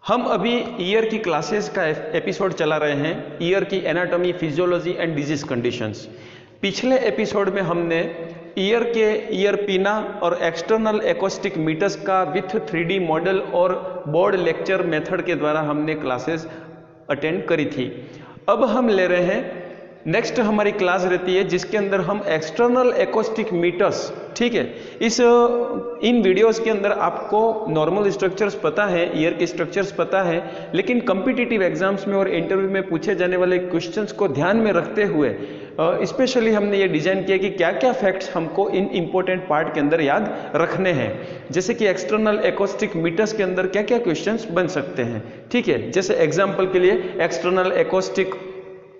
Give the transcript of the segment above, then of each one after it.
हम अभी ईयर की क्लासेस का एपिसोड चला रहे हैं, ईयर की anatomy, physiology and disease conditions. पिछले एपिसोड में हमने ईयर के ईयर पिना और एक्सटर्नल एकॉस्टिक मीटर्स का विथ 3D मॉडल और बोर्ड लेक्चर मेथड के द्वारा हमने क्लासेस अटेंड करी थी। अब हम ले रहे हैं नेक्स्ट हमारी क्लास रहती है जिसके अंदर हम एक्सटर्नल एकॉस्टिक मीटर्स, ठीक है। इन वीडियोस के अंदर आपको नॉर्मल स्ट्रक्चर्स पता है, ईयर के स्ट्रक्चर्स पता है, लेकिन कॉम्पिटिटिव एग्जाम्स में और इंटरव्यू में पूछे जाने वाले क्वेश्चंस को ध्यान में रखते हुए स्पेशली हमने ये डिजाइन किया कि क्या क्या फैक्ट्स हमको इन इंपॉर्टेंट पार्ट के अंदर याद रखने हैं। जैसे कि एक्सटर्नल एकॉस्टिक मीटर्स के अंदर क्या क्या क्वेश्चंस बन सकते हैं, ठीक है। जैसे एग्जाम्पल के लिए एक्सटर्नल एकॉस्टिक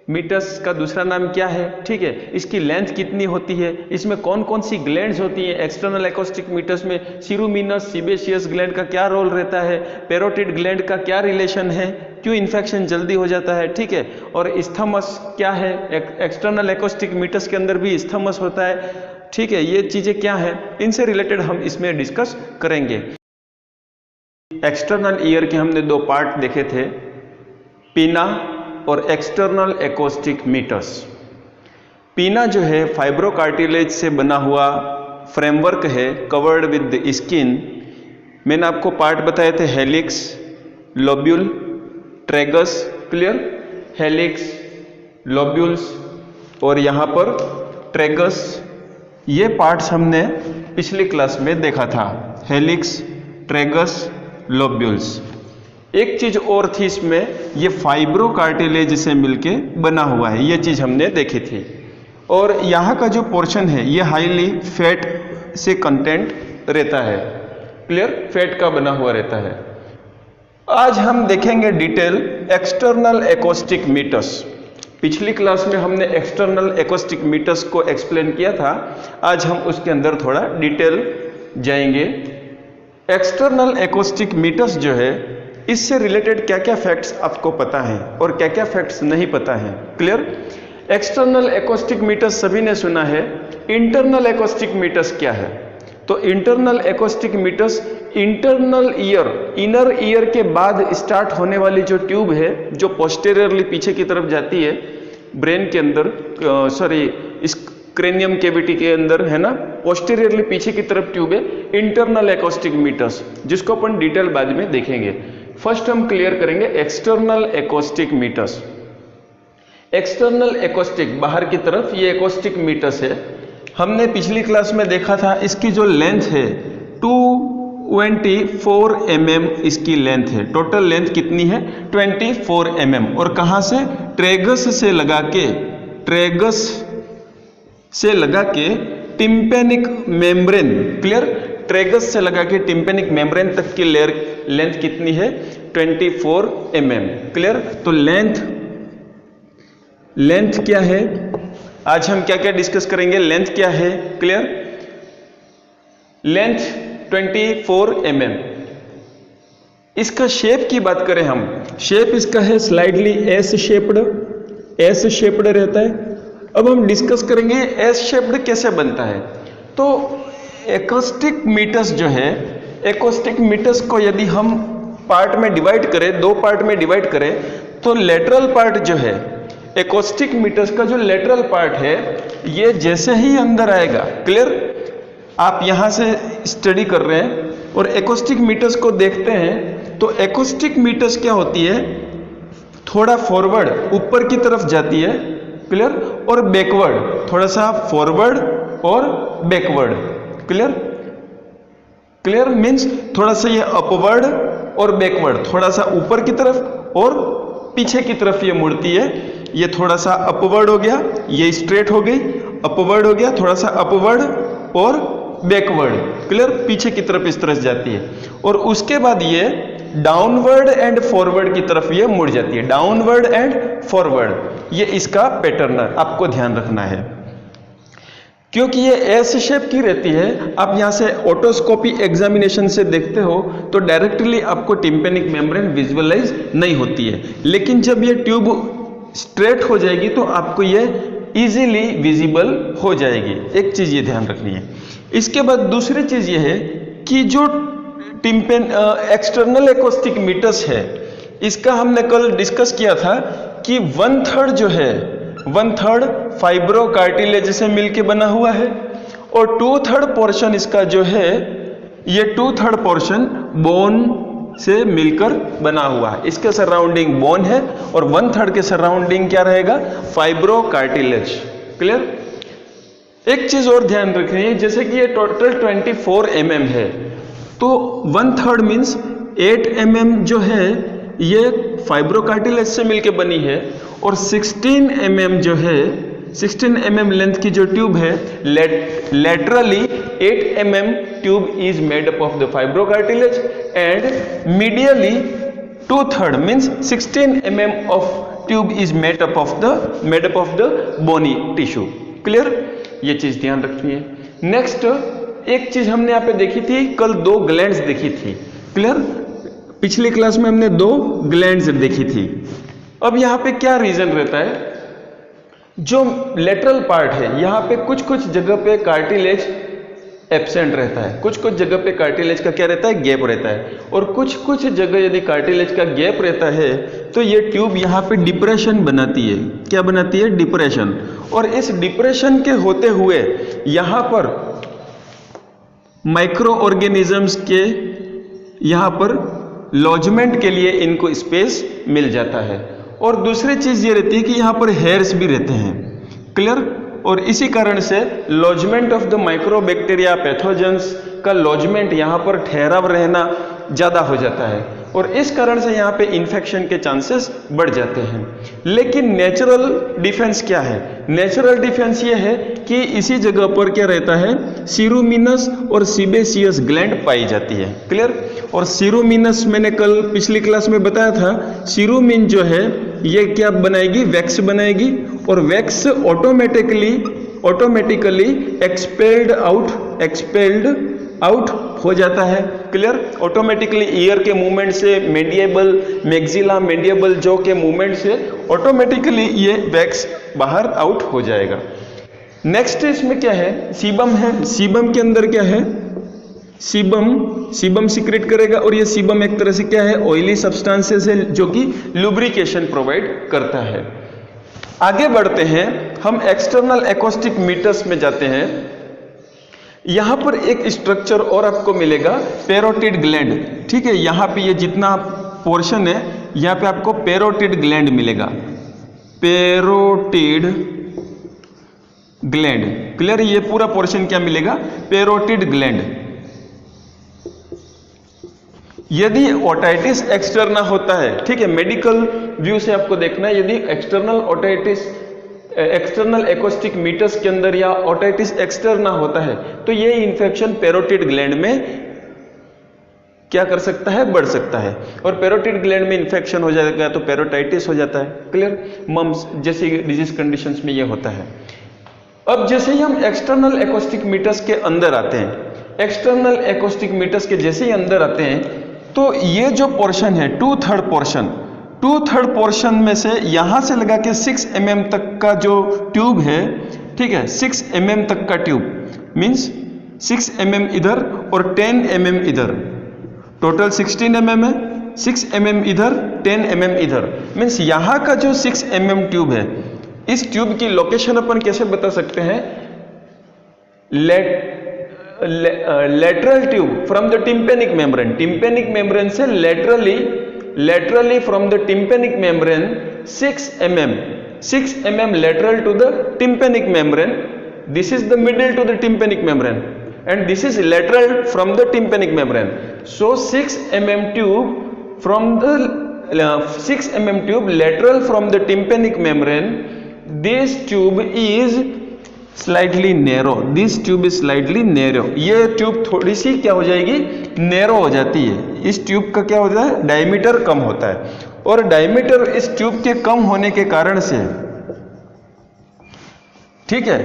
मीटर्स का दूसरा नाम क्या है, ठीक है। इसकी लेंथ कितनी होती है, इसमें कौन कौन सी ग्लैंड्स होती हैं। एक्सटर्नल एकॉस्टिक मीटर्स में सीरोमिनस सीबेशियस ग्लैंड का क्या रोल रहता है, पैरोटिड ग्लैंड का क्या रिलेशन है, क्यों इन्फेक्शन जल्दी हो जाता है, ठीक है। और इस्थमस क्या है, एक्सटर्नल एकॉस्टिक मीटर्स के अंदर भी इस्थमस होता है, ठीक है। ये चीजें क्या है, इनसे रिलेटेड हम इसमें डिस्कस करेंगे। एक्सटर्नल ईयर के हमने दो पार्ट देखे थे, पिना और एक्सटर्नल एकॉस्टिक मीटर्स। पिना जो है फाइब्रोकार्टिलेज से बना हुआ फ्रेमवर्क है, कवर्ड विद स्किन। मैंने आपको पार्ट बताए थे helix, lobule, tragus, clear. Helix, lobules और यहाँ पर ट्रेगस, ये पार्ट्स हमने पिछली क्लास में देखा था, हेलिक्स, ट्रेगस, लोब्यूल्स। एक चीज और थी इसमें, ये फाइब्रोकार्टिलेज से मिलके बना हुआ है, ये चीज हमने देखी थी। और यहाँ का जो पोर्शन है ये हाईली फैट से कंटेंट रहता है, क्लियर, फैट का बना हुआ रहता है। आज हम देखेंगे डिटेल एक्सटर्नल एकॉस्टिक मीटर्स। पिछली क्लास में हमने एक्सटर्नल एकॉस्टिक मीटर्स को एक्सप्लेन किया था, आज हम उसके अंदर थोड़ा डिटेल जाएंगे। एक्सटर्नल एकॉस्टिक मीटर्स जो है, इससे रिलेटेड क्या क्या फैक्ट्स आपको पता है और क्या क्या फैक्ट्स नहीं पता है, क्लियर। एक्सटर्नल एकॉस्टिक मीटर्स सभी ने सुना है। इंटरनल एकॉस्टिक मीटर्स क्या है, तो internal acoustic meatus internal ear, inner ear के बाद स्टार्ट होने वाली जो ट्यूब है, जो पोस्टेरियरली पीछे की तरफ जाती है ब्रेन के अंदर, इस क्रेनियम कैविटी के अंदर है ना, पोस्टेरियरली पीछे की तरफ ट्यूब है, इंटरनल एकॉस्टिक मीटर्स, जिसको अपन डिटेल बाद में देखेंगे। फर्स्ट हम क्लियर करेंगे external acoustic meatus. External acoustic, बाहर की तरफ, ये एकॉस्टिक मीटर्स है। हमने पिछली क्लास में देखा था, इसकी जो लेंथ है 224 mm इसकी लेंथ है। टोटल लेंथ कितनी है, 24 mm। और कहां से, ट्रेगस से लगा के टिम्पेनिक मेम्ब्रेन, क्लियर, ट्रेगस से लगा के टिम्पेनिक मेम्ब्रेन तक की लेंथ कितनी है, 24 mm, क्लियर। तो लेंथ क्या है, आज हम क्या क्या डिस्कस करेंगे, लेंथ क्या है, क्लियर। Length 24 mm। इसका शेप की बात करें हम, शेप इसका है स्लाइडली एस शेप्ड रहता है। अब हम डिस्कस करेंगे एस शेप्ड कैसे बनता है। तो एकॉस्टिक मीटर्स जो है, एकॉस्टिक मीटर्स को यदि हम पार्ट में डिवाइड करें, दो पार्ट में डिवाइड करें, तो लेटरल पार्ट जो है, एकॉस्टिक मीटर्स का जो लेटरल पार्ट है, ये जैसे ही अंदर आएगा, क्लियर, आप यहां से स्टडी कर रहे हैं और एकॉस्टिक मीटर्स को देखते हैं, तो एकॉस्टिक मीटर्स क्या होती है, थोड़ा फॉरवर्ड ऊपर की तरफ जाती है, क्लियर, और बैकवर्ड, थोड़ा सा फॉरवर्ड और बैकवर्ड, क्लियर मीन्स थोड़ा सा ये अपवर्ड और बैकवर्ड, थोड़ा सा ऊपर की तरफ और पीछे की तरफ ये मुड़ती है। ये थोड़ा सा अपवर्ड हो गया, ये स्ट्रेट हो गई, अपवर्ड हो गया, थोड़ा सा अपवर्ड और बैकवर्ड, क्लियर, पीछे की तरफ इस तरह से जाती है। और उसके बाद ये डाउनवर्ड एंड फॉरवर्ड की तरफ ये मुड़ जाती है, डाउनवर्ड एंड फॉरवर्ड। ये इसका पैटर्न आपको ध्यान रखना है, क्योंकि ये एस शेप की रहती है। आप यहां से ऑटोस्कोपी एग्जामिनेशन से देखते हो तो डायरेक्टली आपको टिम्पेनिक मेम्ब्रेन विजुअलाइज नहीं होती है, लेकिन जब ये ट्यूब स्ट्रेट हो जाएगी तो आपको ये इजीली विजिबल हो जाएगी। एक चीज ये ध्यान रखनी है। इसके बाद दूसरी चीज ये है कि जो एक्सटर्नल एकॉस्टिक मीटर्स है, इसका हमने कल डिस्कस किया था कि 1/3 जो है 1/3 फाइब्रो कार्टिलेज से मिलके बना हुआ है और 2/3 पोर्शन इसका जो है ये 2/3 पोर्शन बोन से मिलकर बना हुआ है। इसके सराउंडिंग बोन है और 1/3 के सराउंडिंग क्या रहेगा, फाइब्रो कार्टिलेज। क्लियर। एक चीज और ध्यान रखिए, जैसे कि ये टोटल 24 mm है तो 1/3 मीन्स 8 mm जो है ये फाइब्रो कार्टिलेज से मिलके बनी है और 16 mm जो है 16 mm लेंथ की जो ट्यूब है laterally 8 mm tube is made up of the fibro cartilage and medially 2/3 means 16 mm of tube is made up of the bony tissue. Clear? ये चीज ध्यान रखनी है। नेक्स्ट एक चीज हमने यहाँ पे देखी थी, कल 2 ग्लैंड्स देखी थी। क्लियर। पिछली क्लास में हमने 2 ग्लैंड्स देखी थी। अब यहाँ पे क्या रीजन रहता है, जो लेटरल पार्ट है यहाँ पे कुछ कुछ जगह पे कार्टिलेज एब्सेंट रहता है, कुछ कुछ जगह पे कार्टिलेज का क्या रहता है, गैप रहता है, और कुछ कुछ जगह यदि कार्टिलेज का गैप रहता है तो ये ट्यूब यहाँ पे डिप्रेशन बनाती है। क्या बनाती है, डिप्रेशन। और इस डिप्रेशन के होते हुए यहाँ पर माइक्रो ऑर्गेनिजम्स के यहाँ पर लॉजमेंट के लिए इनको स्पेस मिल जाता है। और दूसरी चीज ये रहती है कि यहाँ पर हेयर्स भी रहते हैं। क्लियर। और इसी कारण से lodgement of the mycobacteria pathogens का लॉजमेंट यहाँ पर ठहराव रहना ज़्यादा हो जाता है और इस कारण से यहाँ पे इन्फेक्शन के चांसेस बढ़ जाते हैं। लेकिन नेचुरल डिफेंस क्या है, नेचुरल डिफेंस ये है कि इसी जगह पर क्या रहता है, सीरोमिनस और सीबेसियस ग्लैंड पाई जाती है। क्लियर। और सीरोमिनस मैंने कल पिछली क्लास में बताया था, सीरोमिन जो है ये क्या बनाएगी, वैक्स बनाएगी और वैक्स ऑटोमेटिकली एक्सपेल्ड आउट हो जाता है। क्लियर। ऑटोमेटिकली ईयर के मूवमेंट से, मेडिएबल मैक्सिला मेडिएबल जॉ के मूवमेंट से ऑटोमेटिकली ये वैक्स बाहर आउट हो जाएगा। नेक्स्ट इसमें क्या है, सीबम है। सीबम के अंदर क्या है, सीबम सीक्रेट करेगा और ये सीबम एक तरह से क्या है, ऑयली सब्सटेंसेस है जो कि लुब्रिकेशन प्रोवाइड करता है। आगे बढ़ते हैं, हम एक्सटर्नल एकॉस्टिक मीटर्स में जाते हैं। यहां पर एक स्ट्रक्चर और आपको मिलेगा, पैरोटिड ग्लैंड। ठीक है, यहां पे ये जितना पोर्शन है यहां पे आपको पैरोटिड ग्लैंड मिलेगा, पैरोटिड ग्लैंड। क्लियर। ये पूरा पोर्शन क्या मिलेगा, पैरोटिड ग्लैंड। यदि ओटाइटिस एक्सटर्ना होता है, ठीक है, मेडिकल व्यू से आपको देखना है, यदि एक्सटर्नल एकॉस्टिक मीटर्स के अंदर या ओटाइटिस एक्सटर्ना होता है तो ये इन्फेक्शन पैरोटिड ग्लैंड में क्या कर सकता है, बढ़ सकता है और पैरोटिड ग्लैंड में इन्फेक्शन हो जाएगा तो पैरोटाइटिस हो जाता है। क्लियर। मम्स जैसी डिजीज कंडीशंस में ये होता है। अब जैसे ही हम एक्सटर्नल एकॉस्टिक मीटर्स के अंदर आते हैं, एक्सटर्नल एकॉस्टिक मीटर्स के जैसे ही अंदर आते हैं तो ये जो पोर्शन है 2/3 पोर्शन में से यहां से लगा के 6 mm तक का जो ट्यूब है, ठीक है, 6 mm तक का ट्यूब मींस 6 mm इधर और 10 mm इधर, टोटल 16 mm है, 6 mm इधर 10 mm इधर, मींस यहां का जो 6 mm ट्यूब है, इस ट्यूब की लोकेशन अपन कैसे बता सकते हैं, lateral tube from the tympanic membrane से laterally from the tympanic membrane 6 mm lateral to the tympanic membrane. This is the middle to the tympanic membrane and this is lateral from the tympanic membrane. So 6 mm tube from the 6 mm tube lateral from the tympanic membrane. This tube is slightly narrow, this tube is slightly narrow. ये tube थोड़ी सी क्या हो जाएगी, narrow हो जाती है। इस tube का क्या होता है, डायमीटर कम होता है और डायमीटर इस ट्यूब के कम होने के कारण से, ठीक है,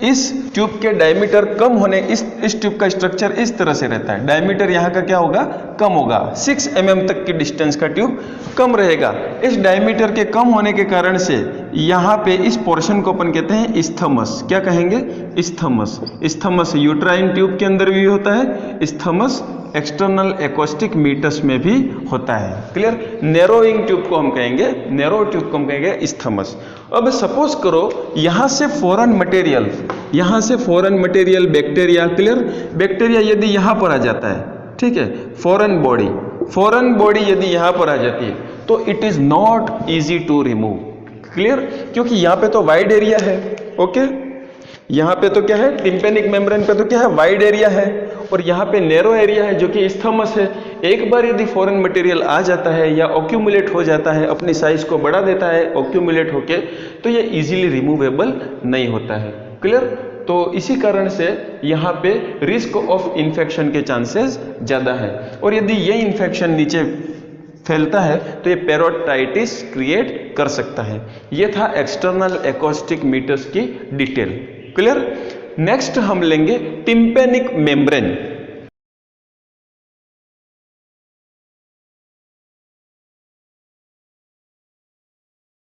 इस ट्यूब के डायमीटर कम होने, इस ट्यूब का स्ट्रक्चर इस तरह से रहता है, डायमीटर यहाँ का क्या होगा, कम होगा, 6 mm तक की डिस्टेंस का ट्यूब कम रहेगा। इस डायमीटर के कम होने के कारण से यहाँ पे इस पोर्शन को अपन कहते हैं इस्थमस। क्या कहेंगे? इस्थमस। इस्थमस यूट्राइन ट्यूब के अंदर भी होता है, इस्थमस एक्सटर्नल एकॉस्टिक मीटर्स में भी होता है। क्लियर? नैरोइंग ट्यूब को हम कहेंगे, नैरो ट्यूब को हम कहेंगे इस्थमस। अब सपोज करो यहाँ से फॉरेन मटेरियल, यहाँ से foreign material bacteria, clear, bacteria यदि यहाँ पर आ जाता है, ठीक है, फॉरेन बॉडी यदि यहाँ पर आ जाती है तो it is not easy to remove. Clear? क्योंकि यहाँ पे तो वाइड एरिया है, ओके, यहाँ पे तो क्या है, टिम्पेनिक मेम्ब्रेन पे तो क्या है, वाइड एरिया है, और यहाँ पे नैरो एरिया है जो कि इस्थमस है। एक बार यदि फॉरेन मटेरियल आ जाता है या ऑक्यूमुलेट हो जाता है, अपनी साइज को बढ़ा देता है ऑक्यूमुलेट होके, तो ये इजीली रिमूवेबल नहीं होता है। क्लियर? तो इसी कारण से यहाँ पे रिस्क ऑफ इन्फेक्शन के चांसेस ज़्यादा है, और यदि ये इन्फेक्शन नीचे फैलता है तो ये पेरोटाइटिस क्रिएट कर सकता है। ये था एक्सटर्नल एकॉस्टिक मीटर्स की डिटेल। क्लियर? नेक्स्ट हम लेंगे टिम्पेनिक मेम्ब्रेन।